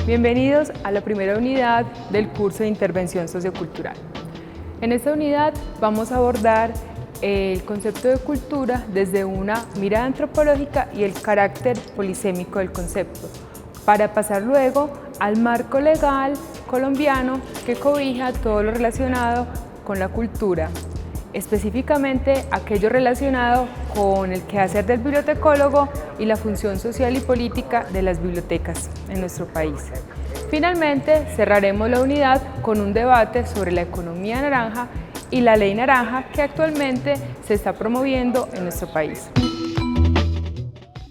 Bienvenidos a la primera unidad del curso de Intervención Sociocultural. En esta unidad vamos a abordar el concepto de cultura desde una mirada antropológica y el carácter polisémico del concepto, para pasar luego al marco legal colombiano que cobija todo lo relacionado con la cultura, específicamente aquello relacionado con el quehacer del bibliotecólogo y la función social y política de las bibliotecas en nuestro país. Finalmente, cerraremos la unidad con un debate sobre la economía naranja y la ley naranja que actualmente se está promoviendo en nuestro país.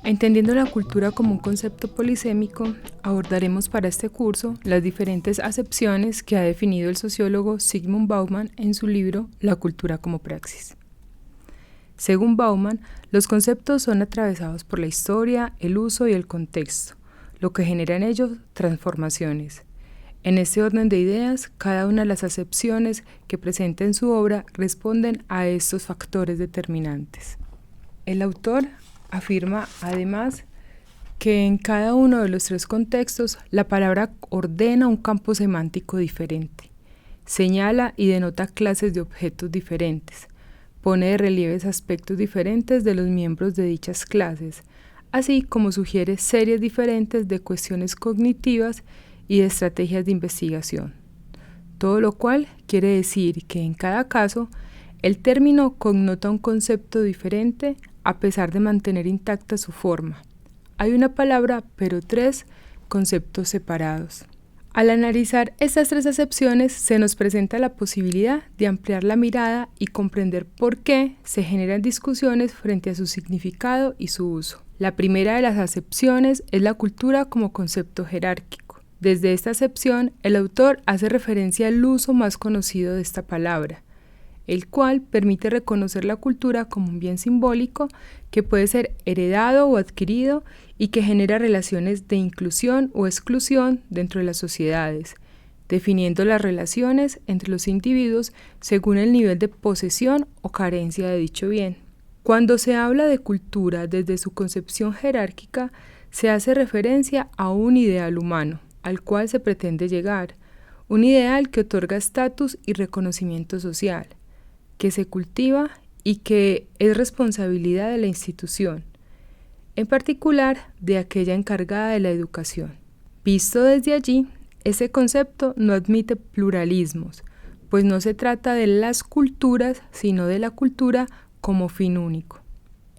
Entendiendo la cultura como un concepto polisémico, abordaremos para este curso las diferentes acepciones que ha definido el sociólogo Zygmunt Bauman en su libro La cultura como praxis. Según Bauman, los conceptos son atravesados por la historia, el uso y el contexto, lo que genera en ellos transformaciones. En este orden de ideas, cada una de las acepciones que presenta en su obra responden a estos factores determinantes. El autor afirma, además, que en cada uno de los tres contextos la palabra ordena un campo semántico diferente, señala y denota clases de objetos diferentes, pone de relieves aspectos diferentes de los miembros de dichas clases, así como sugiere series diferentes de cuestiones cognitivas y de estrategias de investigación. Todo lo cual quiere decir que en cada caso el término connota un concepto diferente a pesar de mantener intacta su forma. Hay una palabra, pero tres conceptos separados. Al analizar estas tres acepciones, se nos presenta la posibilidad de ampliar la mirada y comprender por qué se generan discusiones frente a su significado y su uso. La primera de las acepciones es la cultura como concepto jerárquico. Desde esta acepción, el autor hace referencia al uso más conocido de esta palabra, el cual permite reconocer la cultura como un bien simbólico que puede ser heredado o adquirido y que genera relaciones de inclusión o exclusión dentro de las sociedades, definiendo las relaciones entre los individuos según el nivel de posesión o carencia de dicho bien. Cuando se habla de cultura desde su concepción jerárquica, se hace referencia a un ideal humano, al cual se pretende llegar, un ideal que otorga estatus y reconocimiento social, que se cultiva y que es responsabilidad de la institución, en particular de aquella encargada de la educación. Visto desde allí, ese concepto no admite pluralismos, pues no se trata de las culturas, sino de la cultura como fin único.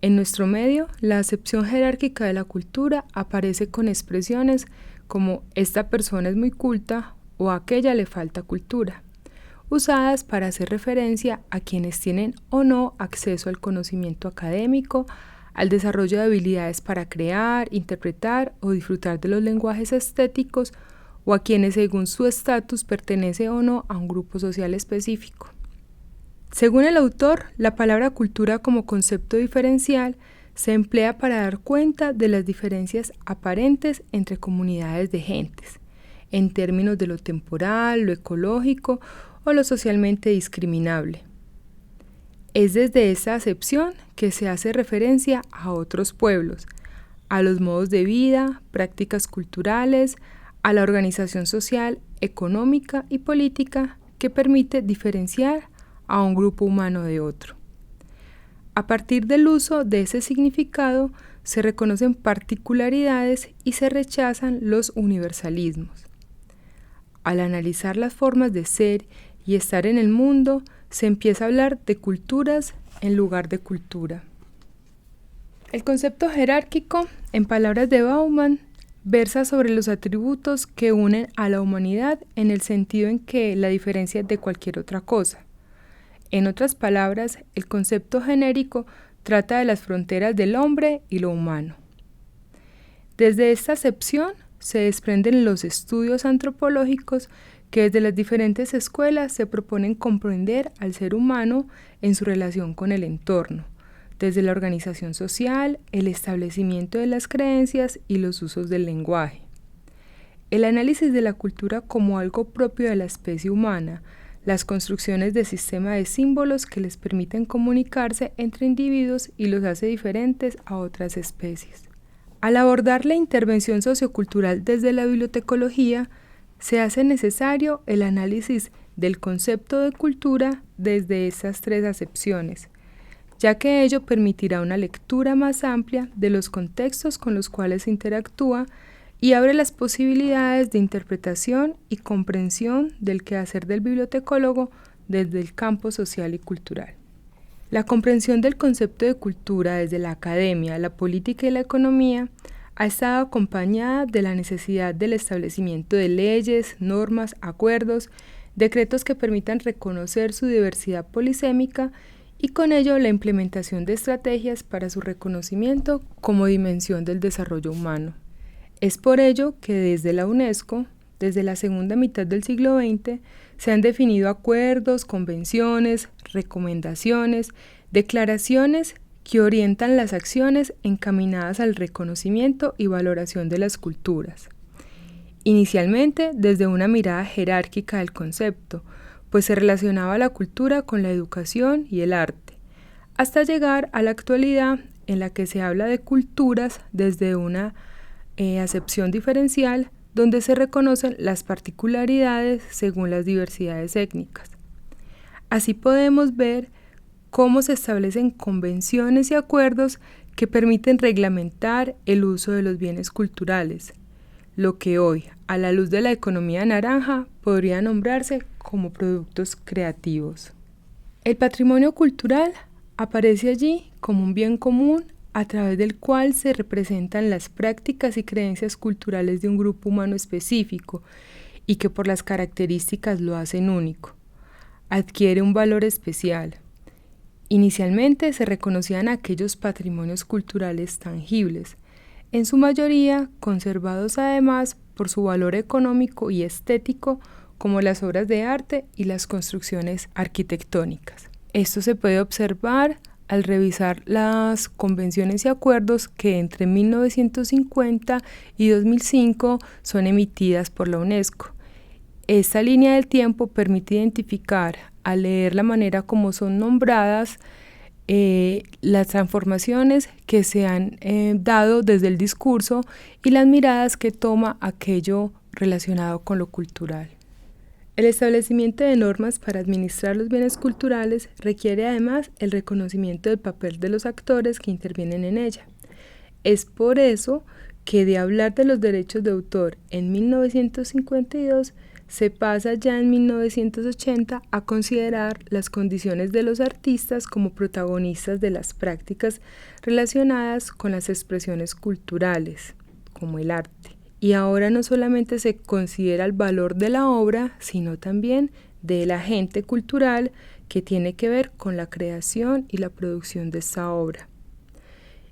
En nuestro medio, la acepción jerárquica de la cultura aparece con expresiones como esta persona es muy culta o a aquella le falta cultura, usadas para hacer referencia a quienes tienen o no acceso al conocimiento académico, al desarrollo de habilidades para crear, interpretar o disfrutar de los lenguajes estéticos, o a quienes según su estatus pertenece o no a un grupo social específico. Según el autor, la palabra cultura como concepto diferencial se emplea para dar cuenta de las diferencias aparentes entre comunidades de gentes, en términos de lo temporal, lo ecológico o lo socialmente discriminable. Es desde esa acepción que se hace referencia a otros pueblos, a los modos de vida, prácticas culturales, a la organización social, económica y política que permite diferenciar a un grupo humano de otro. A partir del uso de ese significado se reconocen particularidades y se rechazan los universalismos. Al analizar las formas de ser y estar en el mundo, se empieza a hablar de culturas en lugar de cultura. El concepto jerárquico, en palabras de Bauman, versa sobre los atributos que unen a la humanidad en el sentido en que la diferencia es de cualquier otra cosa. En otras palabras, el concepto genérico trata de las fronteras del hombre y lo humano. Desde esta acepción se desprenden los estudios antropológicos que desde las diferentes escuelas se proponen comprender al ser humano en su relación con el entorno, desde la organización social, el establecimiento de las creencias y los usos del lenguaje. El análisis de la cultura como algo propio de la especie humana, las construcciones de sistema de símbolos que les permiten comunicarse entre individuos y los hace diferentes a otras especies. Al abordar la intervención sociocultural desde la bibliotecología, se hace necesario el análisis del concepto de cultura desde esas tres acepciones, ya que ello permitirá una lectura más amplia de los contextos con los cuales se interactúa y abre las posibilidades de interpretación y comprensión del quehacer del bibliotecólogo desde el campo social y cultural. La comprensión del concepto de cultura desde la academia, la política y la economía ha estado acompañada de la necesidad del establecimiento de leyes, normas, acuerdos, decretos que permitan reconocer su diversidad polisémica y con ello la implementación de estrategias para su reconocimiento como dimensión del desarrollo humano. Es por ello que desde la UNESCO, desde la segunda mitad del siglo XX, se han definido acuerdos, convenciones, recomendaciones, declaraciones que orientan las acciones encaminadas al reconocimiento y valoración de las culturas. Inicialmente desde una mirada jerárquica del concepto, pues se relacionaba la cultura con la educación y el arte, hasta llegar a la actualidad en la que se habla de culturas desde una acepción diferencial donde se reconocen las particularidades según las diversidades étnicas. Así podemos ver cómo se establecen convenciones y acuerdos que permiten reglamentar el uso de los bienes culturales, lo que hoy, a la luz de la economía naranja, podría nombrarse como productos creativos. El patrimonio cultural aparece allí como un bien común a través del cual se representan las prácticas y creencias culturales de un grupo humano específico y que por las características lo hacen único. Adquiere un valor especial. Inicialmente se reconocían aquellos patrimonios culturales tangibles, en su mayoría conservados además por su valor económico y estético, como las obras de arte y las construcciones arquitectónicas. Esto se puede observar al revisar las convenciones y acuerdos que entre 1950 y 2005 son emitidas por la UNESCO. Esta línea del tiempo permite identificar, al leer la manera como son nombradas, las transformaciones que se han dado desde el discurso y las miradas que toma aquello relacionado con lo cultural. El establecimiento de normas para administrar los bienes culturales requiere además el reconocimiento del papel de los actores que intervienen en ella. Es por eso que de hablar de los derechos de autor en 1952 se pasa ya en 1980 a considerar las condiciones de los artistas como protagonistas de las prácticas relacionadas con las expresiones culturales, como el arte. Y ahora no solamente se considera el valor de la obra, sino también del agente cultural que tiene que ver con la creación y la producción de esta obra.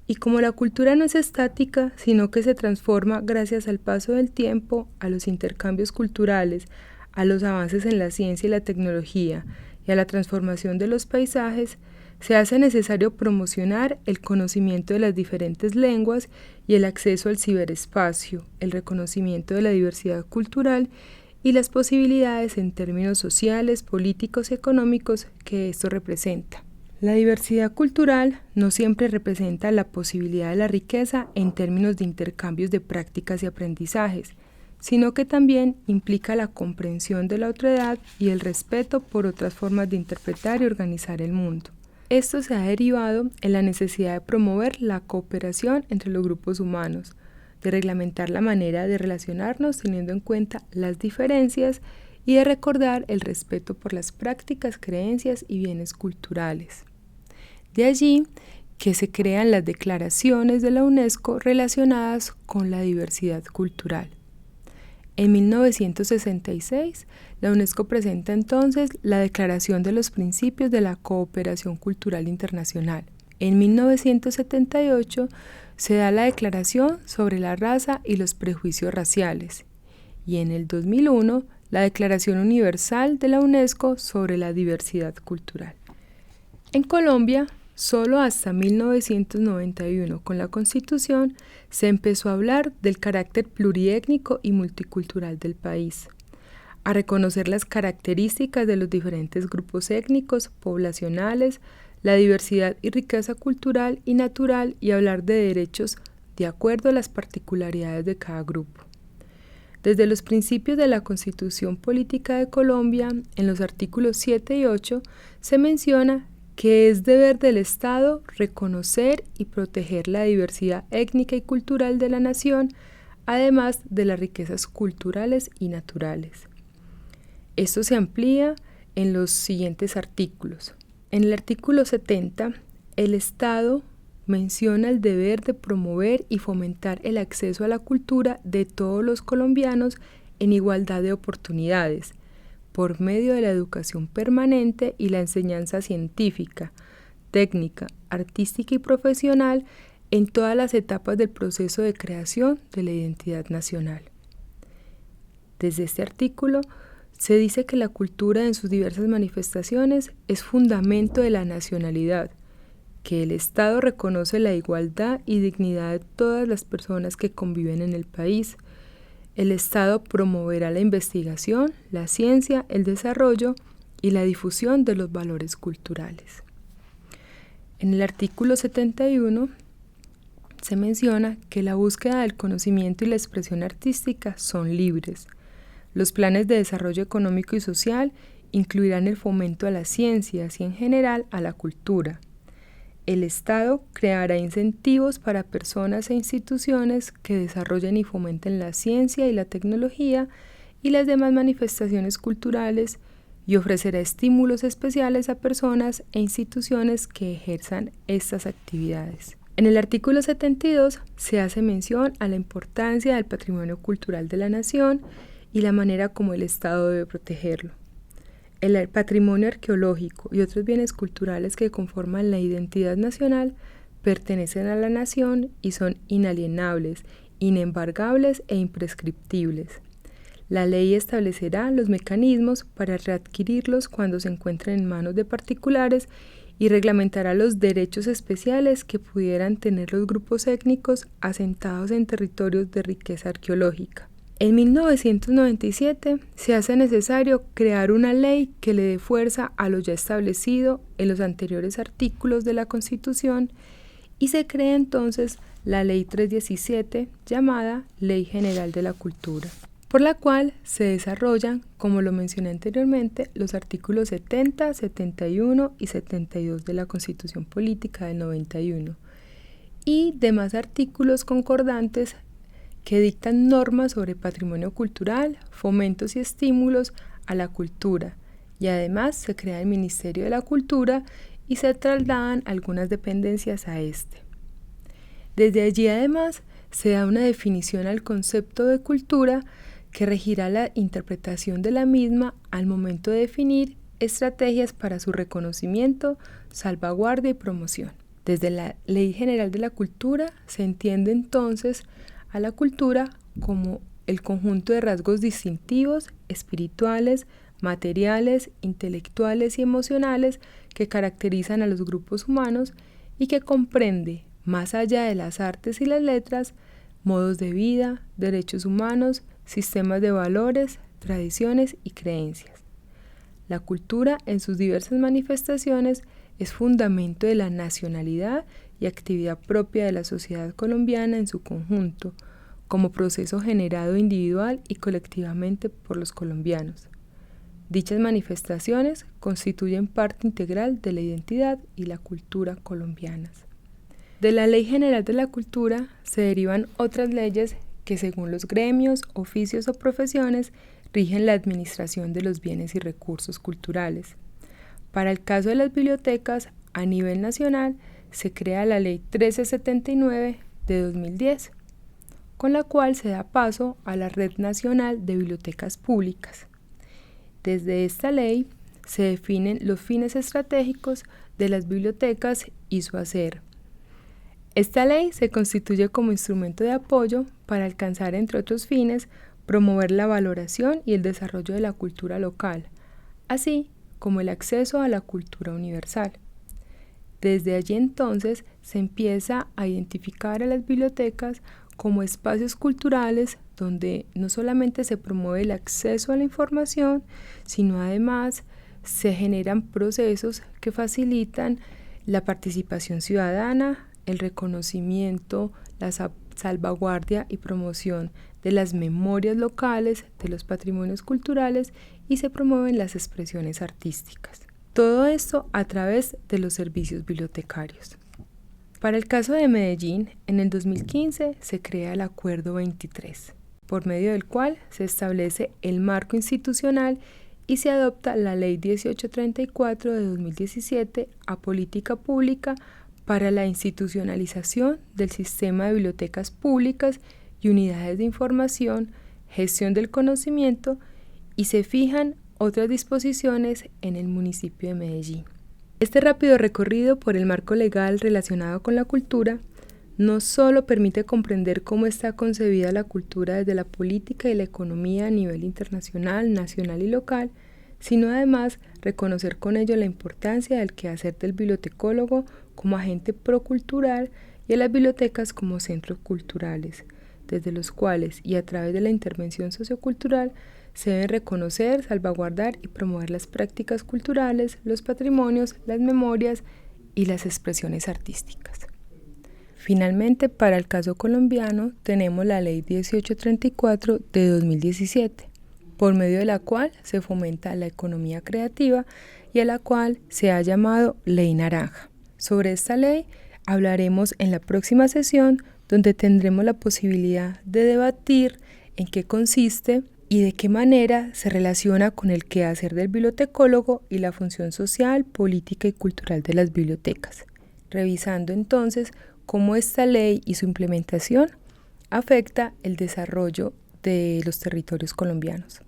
Y como la cultura no es estática, sino que se transforma gracias al paso del tiempo, a los intercambios culturales, a los avances en la ciencia y la tecnología y a la transformación de los paisajes, se hace necesario promocionar el conocimiento de las diferentes lenguas y el acceso al ciberespacio, el reconocimiento de la diversidad cultural y las posibilidades en términos sociales, políticos y económicos que esto representa. La diversidad cultural no siempre representa la posibilidad de la riqueza en términos de intercambios de prácticas y aprendizajes, sino que también implica la comprensión de la otredad y el respeto por otras formas de interpretar y organizar el mundo. Esto se ha derivado en la necesidad de promover la cooperación entre los grupos humanos, de reglamentar la manera de relacionarnos teniendo en cuenta las diferencias y de recordar el respeto por las prácticas, creencias y bienes culturales. De allí que se crean las declaraciones de la UNESCO relacionadas con la diversidad cultural. En 1966, la UNESCO presenta entonces la Declaración de los Principios de la Cooperación Cultural Internacional. En 1978 se da la Declaración sobre la Raza y los Prejuicios Raciales y en el 2001 la Declaración Universal de la UNESCO sobre la Diversidad Cultural. En Colombia, solo hasta 1991, con la Constitución, se empezó a hablar del carácter pluriétnico y multicultural del país, a reconocer las características de los diferentes grupos étnicos, poblacionales, la diversidad y riqueza cultural y natural y hablar de derechos de acuerdo a las particularidades de cada grupo. Desde los principios de la Constitución Política de Colombia, en los artículos 7 y 8, se menciona que es deber del Estado reconocer y proteger la diversidad étnica y cultural de la nación, además de las riquezas culturales y naturales. Esto se amplía en los siguientes artículos. En el artículo 70, el Estado menciona el deber de promover y fomentar el acceso a la cultura de todos los colombianos en igualdad de oportunidades, por medio de la educación permanente y la enseñanza científica, técnica, artística y profesional en todas las etapas del proceso de creación de la identidad nacional. Desde este artículo se dice que la cultura en sus diversas manifestaciones es fundamento de la nacionalidad, que el Estado reconoce la igualdad y dignidad de todas las personas que conviven en el país. El Estado promoverá la investigación, la ciencia, el desarrollo y la difusión de los valores culturales. En el artículo 71 se menciona que la búsqueda del conocimiento y la expresión artística son libres. Los planes de desarrollo económico y social incluirán el fomento a las ciencias y en general a la cultura. El Estado creará incentivos para personas e instituciones que desarrollen y fomenten la ciencia y la tecnología y las demás manifestaciones culturales y ofrecerá estímulos especiales a personas e instituciones que ejerzan estas actividades. En el artículo 72 se hace mención a la importancia del patrimonio cultural de la nación y la manera como el Estado debe protegerlo. El patrimonio arqueológico y otros bienes culturales que conforman la identidad nacional pertenecen a la nación y son inalienables, inembargables e imprescriptibles. La ley establecerá los mecanismos para readquirirlos cuando se encuentren en manos de particulares y reglamentará los derechos especiales que pudieran tener los grupos étnicos asentados en territorios de riqueza arqueológica. En 1997 se hace necesario crear una ley que le dé fuerza a lo ya establecido en los anteriores artículos de la Constitución y se crea entonces la Ley 317 llamada Ley General de la Cultura, por la cual se desarrollan, como lo mencioné anteriormente, los artículos 70, 71 y 72 de la Constitución Política del 91 y demás artículos concordantes que dictan normas sobre patrimonio cultural, fomentos y estímulos a la cultura, y además se crea el Ministerio de la Cultura y se trasladan algunas dependencias a este. Desde allí además se da una definición al concepto de cultura que regirá la interpretación de la misma al momento de definir estrategias para su reconocimiento, salvaguardia y promoción. Desde la Ley General de la Cultura se entiende entonces a la cultura como el conjunto de rasgos distintivos, espirituales, materiales, intelectuales y emocionales que caracterizan a los grupos humanos y que comprende, más allá de las artes y las letras, modos de vida, derechos humanos, sistemas de valores, tradiciones y creencias. La cultura en sus diversas manifestaciones es fundamento de la nacionalidad y actividad propia de la sociedad colombiana en su conjunto, como proceso generado individual y colectivamente por los colombianos. Dichas manifestaciones constituyen parte integral de la identidad y la cultura colombianas. De la Ley General de la Cultura se derivan otras leyes que, según los gremios, oficios o profesiones, rigen la administración de los bienes y recursos culturales. Para el caso de las bibliotecas, a nivel nacional, se crea la Ley 1379 de 2010, con la cual se da paso a la Red Nacional de Bibliotecas Públicas. Desde esta ley se definen los fines estratégicos de las bibliotecas y su hacer. Esta ley se constituye como instrumento de apoyo para alcanzar, entre otros fines, promover la valoración y el desarrollo de la cultura local, así como el acceso a la cultura universal. Desde allí entonces se empieza a identificar a las bibliotecas como espacios culturales donde no solamente se promueve el acceso a la información, sino además se generan procesos que facilitan la participación ciudadana, el reconocimiento, las salvaguardia y promoción de las memorias locales, de los patrimonios culturales y se promueven las expresiones artísticas. Todo esto a través de los servicios bibliotecarios. Para el caso de Medellín, en el 2015 se crea el Acuerdo 23, por medio del cual se establece el marco institucional y se adopta la Ley 1834 de 2017 a política pública para la institucionalización del sistema de bibliotecas públicas y unidades de información, gestión del conocimiento y se fijan otras disposiciones en el municipio de Medellín. Este rápido recorrido por el marco legal relacionado con la cultura no solo permite comprender cómo está concebida la cultura desde la política y la economía a nivel internacional, nacional y local, sino además reconocer con ello la importancia del quehacer del bibliotecólogo como agente procultural y a las bibliotecas como centros culturales, desde los cuales y a través de la intervención sociocultural se deben reconocer, salvaguardar y promover las prácticas culturales, los patrimonios, las memorias y las expresiones artísticas. Finalmente, para el caso colombiano, tenemos la Ley 1834 de 2017, por medio de la cual se fomenta la economía creativa y a la cual se ha llamado Ley Naranja. Sobre esta ley hablaremos en la próxima sesión, donde tendremos la posibilidad de debatir en qué consiste y de qué manera se relaciona con el quehacer del bibliotecólogo y la función social, política y cultural de las bibliotecas, revisando entonces cómo esta ley y su implementación afecta el desarrollo de los territorios colombianos.